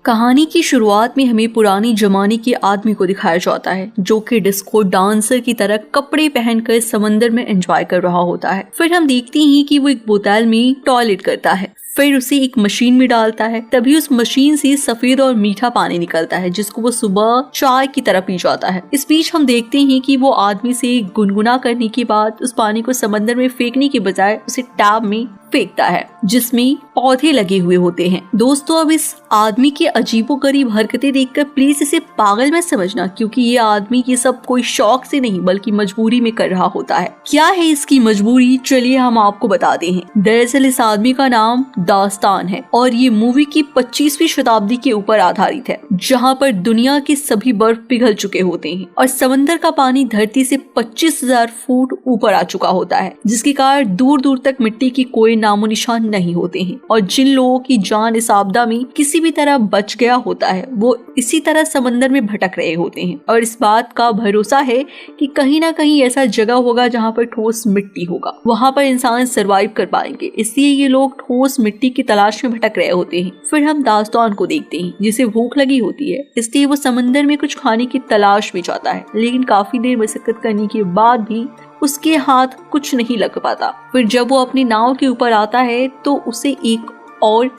कहानी की शुरुआत में हमें पुरानी जमाने के आदमी को दिखाया जाता है जो कि डिस्को डांसर की तरह कपड़े पहनकर समंदर में एंजॉय कर रहा होता है। फिर हम देखते हैं कि वो एक बोतल में टॉयलेट करता है, फिर उसे एक मशीन में डालता है। तभी उस मशीन से सफेद और मीठा पानी निकलता है जिसको वो सुबह चाय की तरह पी जाता है। इस बीच हम देखते हैं कि वो आदमी से गुनगुना करने के बाद उस पानी को समंदर में फेंकने के बजाय उसे टैब में फेंकता है जिसमें पौधे लगे हुए होते हैं। दोस्तों, अब इस आदमी की अजीबोगरीब हरकतें देखकर प्लीज इसे पागल मत समझना, क्योंकि ये आदमी ये सब कोई शौक से नहीं बल्कि मजबूरी में कर रहा होता है। क्या है इसकी मजबूरी, चलिए हम आपको बताते हैं। दरअसल इस आदमी का नाम दास्तान है और ये मूवी की 25वीं शताब्दी के ऊपर आधारित है, जहाँ पर दुनिया के सभी बर्फ पिघल चुके होते हैं और समंदर का पानी धरती से 25,000 फुट ऊपर आ चुका होता है, जिसके कारण दूर दूर तक मिट्टी की कोई नामो निशान नहीं होते हैं। और जिन लोगों की जान इस आपदा में किसी भी तरह बच गया होता है वो इसी तरह समंदर में भटक रहे होते हैं और इस बात का भरोसा है कि कहीं ना कहीं ऐसा जगह होगा जहाँ पर ठोस मिट्टी होगा, वहाँ पर इंसान सरवाइव कर पाएंगे। इसलिए ये लोग ठोस मिट्टी की तलाश में भटक रहे होते हैं। फिर हम दास्तान को देखते हैं जिसे भूख लगी होती है, इसलिए वो समंदर में कुछ खाने की तलाश में जाता है, लेकिन काफी देर मशक्कत करने के बाद भी उसके हाथ कुछ नहीं लग पाता। फिर जब वो अपनी नाव के ऊपर आता है तो उसे एक और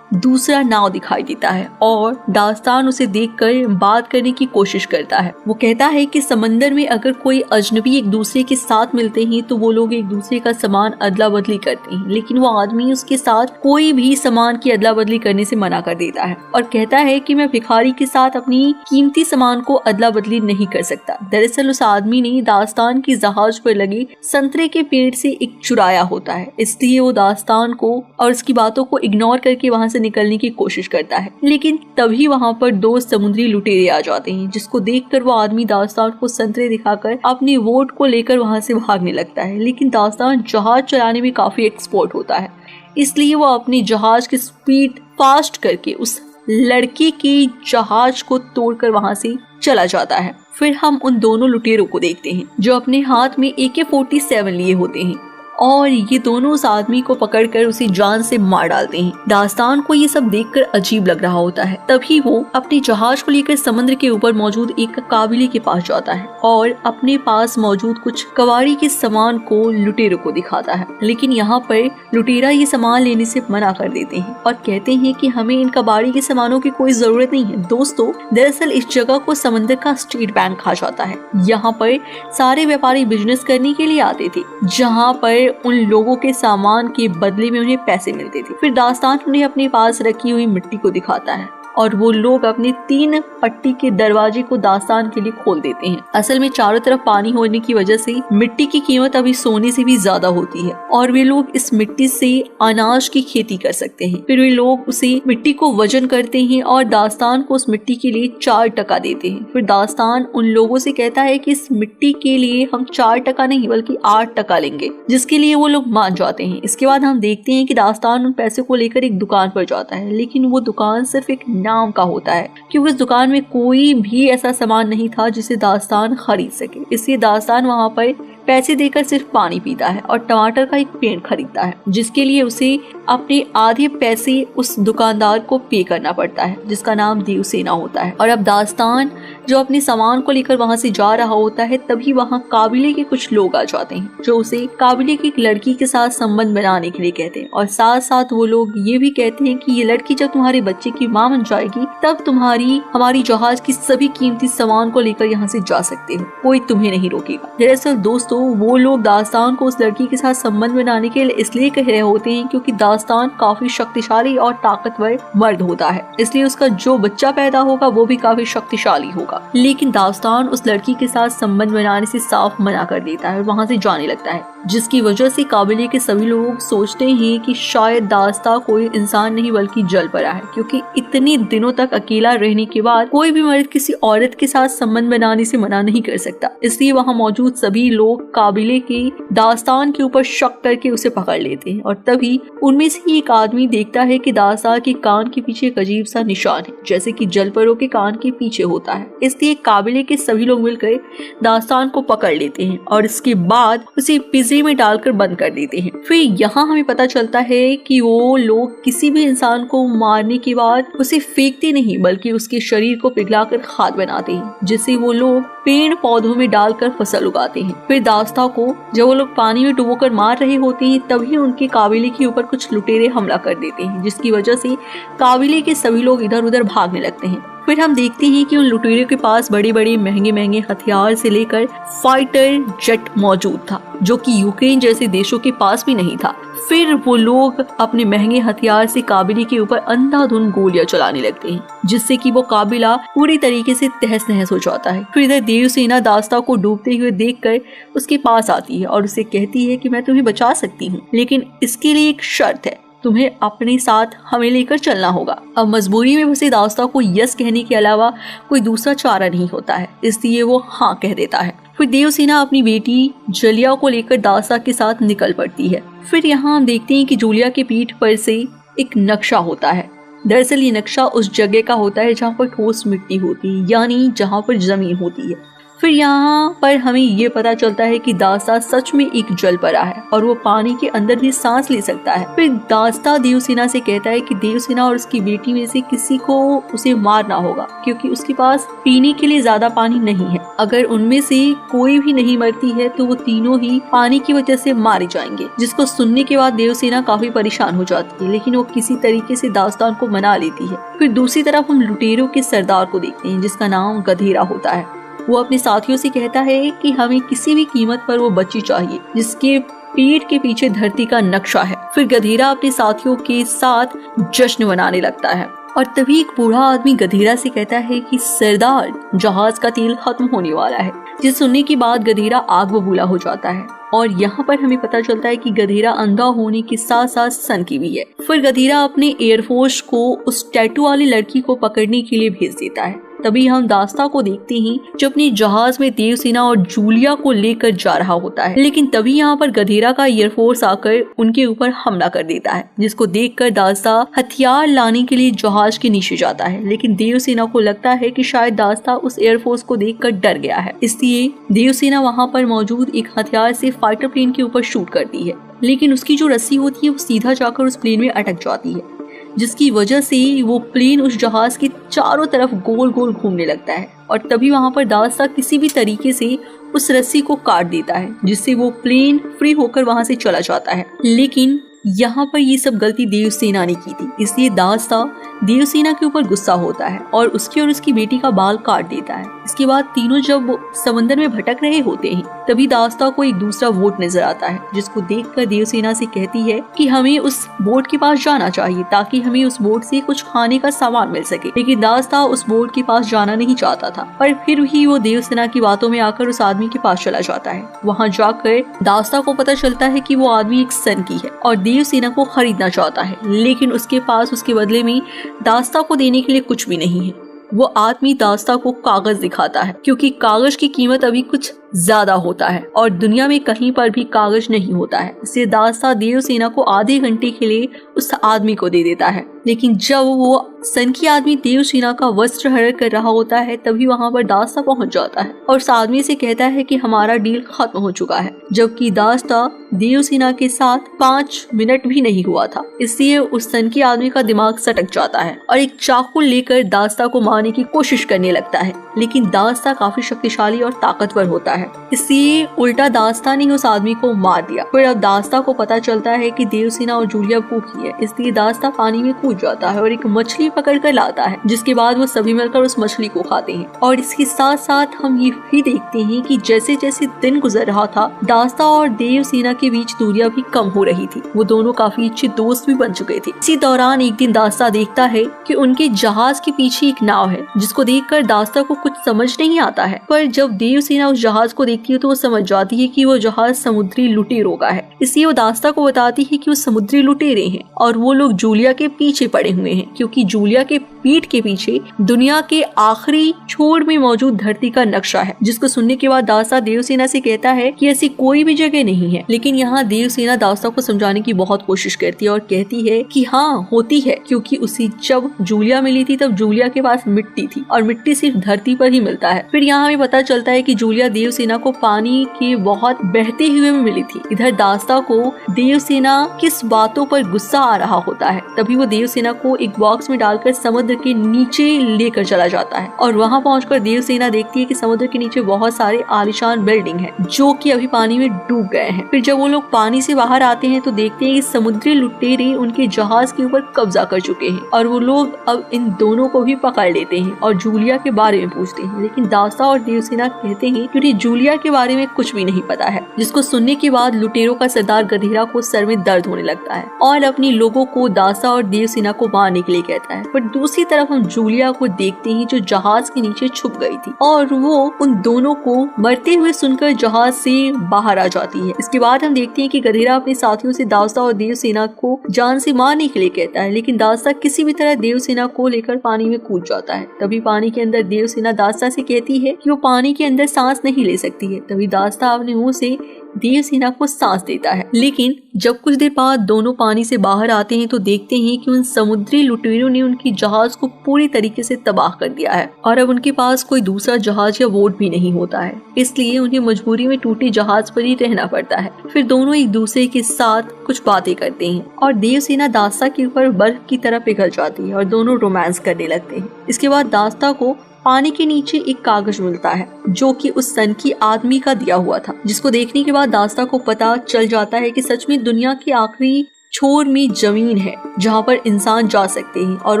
दूसरा नाव दिखाई देता है और दास्तान उसे देखकर बात करने की कोशिश करता है। वो कहता है कि समंदर में अगर कोई अजनबी एक दूसरे के साथ मिलते हैं तो वो लोग एक दूसरे का सामान अदला बदली करते हैं, लेकिन वो आदमी उसके साथ कोई भी सामान की अदला बदली करने से मना कर देता है और कहता है कि मैं भिखारी के साथ अपनी कीमती सामान को अदला बदली नहीं कर सकता। दरअसल उस आदमी ने दास्तान की जहाज पर लगे संतरे के पेड़ से एक चुराया होता है, इसलिए वो दास्तान को और उसकी बातों को इग्नोर करके वहाँ से निकलने की कोशिश करता है। लेकिन तभी वहाँ पर दो समुद्री लुटेरे आ जाते हैं, जिसको देखकर वो आदमी दास्तान को संतरे दिखाकर अपनी वोट को लेकर वहाँ से भागने लगता है। लेकिन दास्तान जहाज चलाने में काफी एक्सपर्ट होता है, इसलिए वो अपनी जहाज की स्पीड फास्ट करके उस लड़के के जहाज को तोड़कर वहाँ से चला जाता है। फिर हम उन दोनों लुटेरों को देखते हैं जो अपने हाथ में AK-47 लिए होते हैं और ये दोनों उस आदमी को पकड़कर उसे जान से मार डालते हैं। दास्तान को ये सब देखकर अजीब लग रहा होता है। तभी वो अपने जहाज को लेकर समुद्र के ऊपर मौजूद एक काबिले के पास जाता है और अपने पास मौजूद कुछ कबाड़ी के सामान को लुटेरों को दिखाता है, लेकिन यहाँ पर लुटेरा ये सामान लेने से मना कर देते हैं और कहते हैं कि हमें इन कबाड़ी के सामानों की कोई जरूरत नहीं है। दोस्तों, दरअसल इस जगह को समंदर का स्टेट बैंक कहा जाता है। यहाँ पर सारे व्यापारी बिजनेस करने के लिए आते थे, जहाँ पर उन लोगों के सामान के बदले में उन्हें पैसे मिलते थे। फिर दास्तान उन्हें अपने पास रखी हुई मिट्टी को दिखाता है और वो लोग अपने 3 पट्टी के दरवाजे को दास्तान के लिए खोल देते हैं। असल में चारों तरफ पानी होने की वजह से मिट्टी की कीमत अभी सोने से भी ज्यादा होती है और वे लोग इस मिट्टी से अनाज की खेती कर सकते हैं। फिर वे लोग उसे मिट्टी को वजन करते हैं और दास्तान को उस मिट्टी के लिए 4 टका देते हैं। फिर दास्तान उन लोगों से कहता है कि इस मिट्टी के लिए हम 4 टका नहीं बल्कि 8 टका लेंगे, जिसके लिए वो लोग मान जाते हैं। इसके बाद हम देखते हैं कि दास्तान उन पैसे को लेकर एक दुकान पर जाता है, लेकिन वो दुकान सिर्फ एक नाम का होता है क्योंकि उस दुकान में कोई भी ऐसा सामान नहीं था जिसे दास्तान खरीद सके। इसलिए दास्तान वहाँ पर पैसे देकर सिर्फ पानी पीता है और टमाटर का एक पेड़ खरीदता है, जिसके लिए उसे अपने आधे पैसे उस दुकानदार को पे करना पड़ता है, जिसका नाम देवसेना होता है। और अब दास्तान जो अपने सामान को लेकर वहाँ से जा रहा होता है, तभी वहाँ काबिले के कुछ लोग आ जाते हैं जो उसे काबिले की एक लड़की के साथ संबंध बनाने के लिए कहते हैं और साथ साथ वो लोग ये भी कहते हैं कि ये लड़की जब तुम्हारे बच्चे की माँ बन जाएगी तब तुम्हारी हमारी जहाज की सभी कीमती सामान को लेकर यहाँ से जा सकते हो, कोई तुम्हें नहीं रोकेगा। दरअसल दोस्तों, वो लोग दास्तान को उस लड़की के साथ संबंध बनाने के लिए इसलिए कह रहे होते हैं क्योंकि दास्तान काफी शक्तिशाली और ताकतवर मर्द होता है, इसलिए उसका जो बच्चा पैदा होगा वो भी काफी शक्तिशाली होगा। लेकिन दास्तान उस लड़की के साथ संबंध बनाने से साफ मना कर देता है और वहाँ से जाने लगता है, जिसकी वजह से काबिले के सभी लोग सोचते हैं कि शायद दास्तान कोई इंसान नहीं बल्कि जल पड़ा है, क्योंकि इतने दिनों तक अकेला रहने के बाद कोई भी मर्द किसी औरत के साथ संबंध बनाने से मना नहीं कर सकता। इसलिए वहाँ मौजूद सभी लोग काबिले के दास्तान के ऊपर शक करके उसे पकड़ लेते हैं और तभी उनमें से एक आदमी देखता है कि दास्तान के कान के पीछे एक अजीब सा निशान है, जैसे कि जलपरों के कान के पीछे होता है। इसलिए काबिले के सभी लोग मिलकर दास्तान को पकड़ लेते हैं और इसके बाद उसे पिंजरे में डालकर बंद कर देते हैं। फिर यहाँ हमें पता चलता है कि वो लोग किसी भी इंसान को मारने के बाद उसे फेंकते नहीं, बल्कि उसके शरीर को पिघलाकर खाद बनाते हैं, जिससे वो लोग पेड़ पौधों में डालकर फसल उगाते हैं। फिर दास्ता को जब वो लोग पानी में डुबोकर मार रहे होते हैं तभी उनके काबिले के ऊपर कुछ लुटेरे हमला कर देते हैं, जिसकी वजह से काबिले के सभी लोग इधर उधर भागने लगते हैं। फिर हम देखते हैं कि उन लुटेरों के पास बड़े बड़े महंगे महंगे हथियार से लेकर फाइटर जेट मौजूद था, जो कि यूक्रेन जैसे देशों के पास भी नहीं था। फिर वो लोग अपने महंगे हथियार से काबिले के ऊपर अंधाधुंध गोलियां चलाने लगते हैं, जिससे कि वो काबिला पूरी तरीके से तहस नहस हो जाता है। फिर इधर देवसेना दास्ता को डूबते हुए देखकर उसके पास आती है और उसे कहती है कि मैं तुम्हें बचा सकती हूँ, लेकिन इसके लिए एक शर्त है, तुम्हें अपने साथ हमें लेकर चलना होगा। अब मजबूरी में उसे दास्ता को यस कहने के अलावा कोई दूसरा चारा नहीं होता है, इसलिए वो हाँ कह देता है। फिर देवसेना अपनी बेटी जलिया को लेकर दास्ता के साथ निकल पड़ती है। फिर यहाँ हम देखते हैं कि जूलिया के पीठ पर से एक नक्शा होता है। दरअसल ये नक्शा उस जगह का होता है जहाँ पर ठोस मिट्टी होती है, यानी जहाँ पर जमीन होती है। फिर यहाँ पर हमें ये पता चलता है कि दास्ता सच में एक जलपरा है और वो पानी के अंदर भी सांस ले सकता है। फिर दास्ता देवसेना से कहता है कि देवसेना और उसकी बेटी में से किसी को उसे मारना होगा, क्योंकि उसके पास पीने के लिए ज्यादा पानी नहीं है। अगर उनमें से कोई भी नहीं मरती है तो वो तीनों ही पानी की वजह से मारे जाएंगे। जिसको सुनने के बाद देवसेना काफी परेशान हो जाती है, लेकिन वो किसी तरीके से दास्तान को मना लेती है। फिर दूसरी तरफ हम लुटेरों के सरदार को देखते हैं, जिसका नाम गधेरा होता है। वो अपने साथियों से कहता है कि हमें किसी भी कीमत पर वो बच्ची चाहिए जिसके पीठ के पीछे धरती का नक्शा है। फिर गधेरा अपने साथियों के साथ जश्न मनाने लगता है और तभी एक बूढ़ा आदमी गधेरा से कहता है कि सरदार, जहाज का तेल खत्म होने वाला है। जिसे सुनने के बाद गधेरा आग बबूला हो जाता है और यहाँ पर हमें पता चलता है कि गधेरा अंधा होने के साथ साथ सनकी भी है। फिर गधेरा अपने एयरफोर्स को उस टैटू वाली लड़की को पकड़ने के लिए भेज देता है। तभी हम दास्ता को देखते हैं जो अपने जहाज में देवसेना और जूलिया को लेकर जा रहा होता है, लेकिन तभी यहाँ पर गधेरा का एयरफोर्स आकर उनके ऊपर हमला कर देता है, जिसको देखकर दास्ता हथियार लाने के लिए जहाज के नीचे जाता है। लेकिन देवसेना को लगता है कि शायद दास्ता उस एयरफोर्स को देखकर डर गया है, इसलिए देवसेना वहाँ पर मौजूद एक हथियार से फाइटर प्लेन के ऊपर शूट करती है, लेकिन उसकी जो रस्सी होती है वो सीधा जाकर उस प्लेन में अटक जाती है, जिसकी वजह से वो प्लेन उस जहाज के चारों तरफ गोल गोल घूमने लगता है। और तभी वहाँ पर दास्ता किसी भी तरीके से उस रस्सी को काट देता है, जिससे वो प्लेन फ्री होकर वहाँ से चला जाता है। लेकिन यहाँ पर ये सब गलती देवसेना ने की थी, इसलिए दास्ता देवसेना के ऊपर गुस्सा होता है और उसकी और उसकी बेटी का बाल काट देता है। इसके बाद तीनों जब समंदर में भटक रहे होते हैं तभी दास्ता को एक दूसरा बोट नजर आता है, जिसको देखकर देवसेना से कहती है कि हमें उस बोट के पास जाना चाहिए ताकि हमें उस बोट से कुछ खाने का सामान मिल सके। लेकिन दास्ता उस बोट के पास जाना नहीं चाहता था, पर फिर भी वो देवसेना की बातों में आकर उस आदमी के पास चला जाता है। वहाँ जाकर दास्ता को पता चलता है कि वो आदमी एक सनकी है और देवसेना को खरीदना चाहता है, लेकिन उसके पास उसके बदले में दास्ता को देने के लिए कुछ भी नहीं है। वो आदमी दास्ता को कागज दिखाता है, क्योंकि कागज की कीमत अभी कुछ ज्यादा होता है और दुनिया में कहीं पर भी कागज नहीं होता है। इसलिए दास्ता देवसेना को आधे घंटे के लिए उस आदमी को दे देता है। लेकिन जब वो सनकी आदमी देवसेना का वस्त्र हरण कर रहा होता है तभी वहाँ पर दास्ता पहुँच जाता है और उस आदमी से कहता है कि हमारा डील खत्म हो चुका है, जबकि दास्ता देवसेना के साथ 5 मिनट भी नहीं हुआ था। इसलिए उस सनकी आदमी का दिमाग सटक जाता है और एक चाकू लेकर दास्ता को मारने की कोशिश करने लगता है, लेकिन दास्ता काफी शक्तिशाली और ताकतवर होता है, इसलिए उल्टा दास्ता ने उस आदमी को मार दिया। फिर अब दास्ता को पता चलता है कि देवसेना और जूलिया भूखी है, इसलिए दास्ता पानी में कूद जाता है और एक मछली पकड़ कर लाता है, जिसके बाद वो सभी मिलकर उस मछली को खाते हैं। और इसके साथ साथ हम ये भी देखते हैं कि जैसे जैसे दिन गुजर रहा था दास्ता और देवसेना के बीच दूरियां भी कम हो रही थी। वो दोनों काफी अच्छे दोस्त भी बन चुके थे। इसी दौरान एक दिन दास्ता देखता है कि उनके जहाज के पीछे एक नाव है, जिसको देखकर दास्ता को कुछ समझ नहीं आता है, पर जब देवसेना उस जहाज को देखती है तो वो समझ जाती है कि वो जहाज समुद्री लुटेरों का है। इसलिए वो दास्ता को बताती है कि वो समुद्री लुटेरे हैं और वो लोग जूलिया के पीछे पीछे पड़े हुए हैं, क्योंकि जूलिया के पीठ के पीछे दुनिया के आखिरी छोर में मौजूद धरती का नक्शा है। जिसको सुनने के बाद दास्ता देवसेना से कहता है कि ऐसी कोई भी जगह नहीं है। लेकिन यहाँ देवसेना दास्ता को समझाने की बहुत कोशिश करती है और कहती है कि हाँ होती है, क्योंकि उसी जब जूलिया मिली थी तब जूलिया के पास मिट्टी थी और मिट्टी सिर्फ धरती पर ही मिलता है। फिर यहाँ हमें पता चलता है कि जूलिया देवसेना को पानी के बहुत बहते हुए में मिली थी। इधर दास्ता को देवसेना किस बातों पर गुस्सा आ रहा होता है, तभी वो देवसेना को एक बॉक्स में डालकर समुद्र के नीचे लेकर चला जाता है और वहाँ पहुंचकर देवसेना देखती है कि समुद्र के नीचे बहुत सारे आलीशान बिल्डिंग हैं जो कि अभी पानी में डूब गए हैं। फिर जब वो लोग पानी से बाहर आते हैं तो देखते हैं कि समुद्री लुटेरे उनके जहाज के ऊपर कब्जा कर चुके हैं और वो लोग अब इन दोनों को भी पकड़ लेते हैं और जूलिया के बारे में पूछते हैं। लेकिन दास्ता और देवसेना कहते हैं कि उन्हें जूलिया के बारे में कुछ भी नहीं पता है। जिसको सुनने के बाद लुटेरों का सरदार गधेरा को सर में दर्द होने लगता है और अपने लोगों को दास्ता और देवसेना को मारने के लिए कहता है। पर दूसरी तरफ हम जूलिया को देखते हैं जो जहाज के नीचे छुप गई थी और वो उन दोनों को मरते हुए सुनकर जहाज से बाहर आ जाती है। इसके बाद हम देखते हैं कि गधेरा अपने साथियों से दास्ता और देवसेना को जान से मारने के लिए कहता है, लेकिन दास्ता किसी भी तरह देवसेना को लेकर पानी में कूद जाता है। तभी पानी के अंदर देवसेना दास्ता से कहती है कि वो पानी के अंदर सांस नहीं ले सकती है। तभी दास्ता अपने मुंह से देवसेना को सांस देता है। लेकिन जब कुछ देर बाद दोनों पानी से बाहर आते हैं तो देखते हैं कि उन समुद्री लुटेरों ने उनकी जहाज को पूरी तरीके से तबाह कर दिया है और अब उनके पास कोई दूसरा जहाज या बोट भी नहीं होता है, इसलिए उन्हें मजबूरी में टूटे जहाज पर ही रहना पड़ता है। फिर दोनों एक दूसरे के साथ कुछ बातें करते हैं और देवसेना दास्ता के ऊपर बर्फ की तरह पिघल जाती है और दोनों रोमांस करने लगते हैं। इसके बाद दास्ता को पानी के नीचे एक कागज मिलता है जो कि उस सन की आदमी का दिया हुआ था, जिसको देखने के बाद दास्ता को पता चल जाता है कि सच में दुनिया की आखिरी छोर में जमीन है जहाँ पर इंसान जा सकते हैं और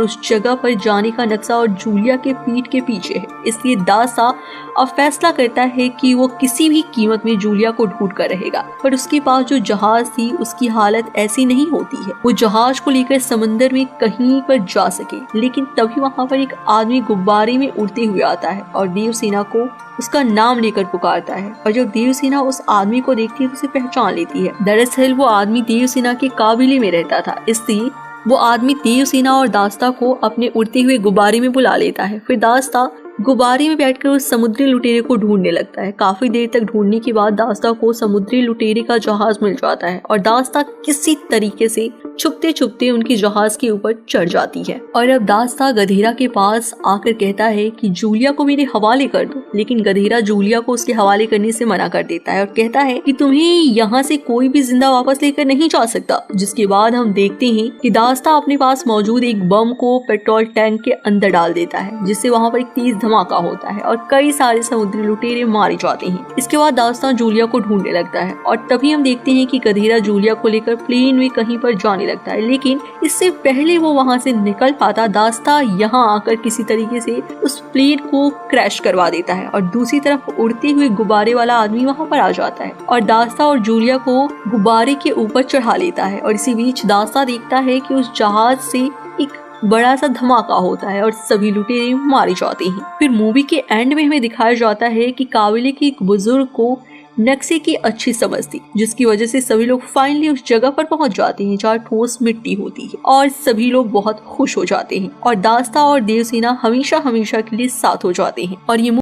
उस जगह पर जाने का नक्शा और जूलिया के पीठ के पीछे है। इसलिए दास्ता अब फैसला करता है कि वो किसी भी कीमत में जूलिया को ढूंढ कर रहेगा। पर उसके पास जो जहाज थी उसकी हालत ऐसी नहीं होती है, वो जहाज को लेकर समंदर में कहीं पर जा सके। लेकिन तभी वहाँ पर एक आदमी गुब्बारे में उड़ते हुए आता है और देवसेना को उसका नाम लेकर पुकारता है और जब देवसेना उस आदमी को देखती है तो उसे पहचान लेती है। दरअसल वो आदमी देवसेना के काबिले में रहता था, इसलिए वो आदमी देवसेना और दास्ता को अपने उड़ते हुए गुब्बारे में बुला लेता है। फिर दास्ता गुब्बारे में बैठकर उस समुद्री लुटेरे को ढूंढने लगता है। काफी देर तक ढूंढने के बाद दास्ता को समुद्री लुटेरे का जहाज मिल जाता है और दास्ता किसी तरीके से छुपते छुपते उनकी जहाज के ऊपर चढ़ जाती है। और अब दास्ता गधेरा के पास आकर कहता है कि जूलिया को मेरे हवाले कर दो, लेकिन गधेरा जूलिया को उसके हवाले करने से मना कर देता है और कहता है कि तुम्हें यहाँ से कोई भी जिंदा वापस लेकर नहीं जा सकता। जिसके बाद हम देखते हैं कि दास्ता अपने पास मौजूद एक बम को पेट्रोल टैंक के अंदर डाल देता है, जिससे वहाँ पर एक तेज धमाका होता है और कई सारे समुद्री लुटेरे मारे जाते हैं। इसके बाद दास्ता जूलिया को ढूंढने लगता है और तभी हम देखते हैं कि गधेरा जूलिया को लेकर प्लेन में कहीं पर जाने लगता है। लेकिन इससे पहले वो वहाँ से निकल पाता, दास्ता यहाँ आकर किसी तरीके से उस प्लेन को क्रैश करवा देता है और दूसरी तरफ उड़ते हुए गुब्बारे वाला आदमी वहाँ पर आ जाता है और दास्ता और जूलिया को गुब्बारे के ऊपर चढ़ा लेता है। और इसी बीच दास्ता देखता है कि उस जहाज से एक बड़ा सा धमाका होता है और सभी लुटेरे मारे जाते हैं। फिर मूवी के एंड में हमें दिखाया जाता है कि काबिले के एक बुजुर्ग को नक्शे की अच्छी समझ थी, जिसकी वजह से सभी लोग फाइनली उस जगह पर पहुंच जाते हैं जहाँ ठोस मिट्टी होती है और सभी लोग बहुत खुश हो जाते हैं और दास्ता और देवसेना हमेशा हमेशा के लिए साथ हो जाते हैं। और ये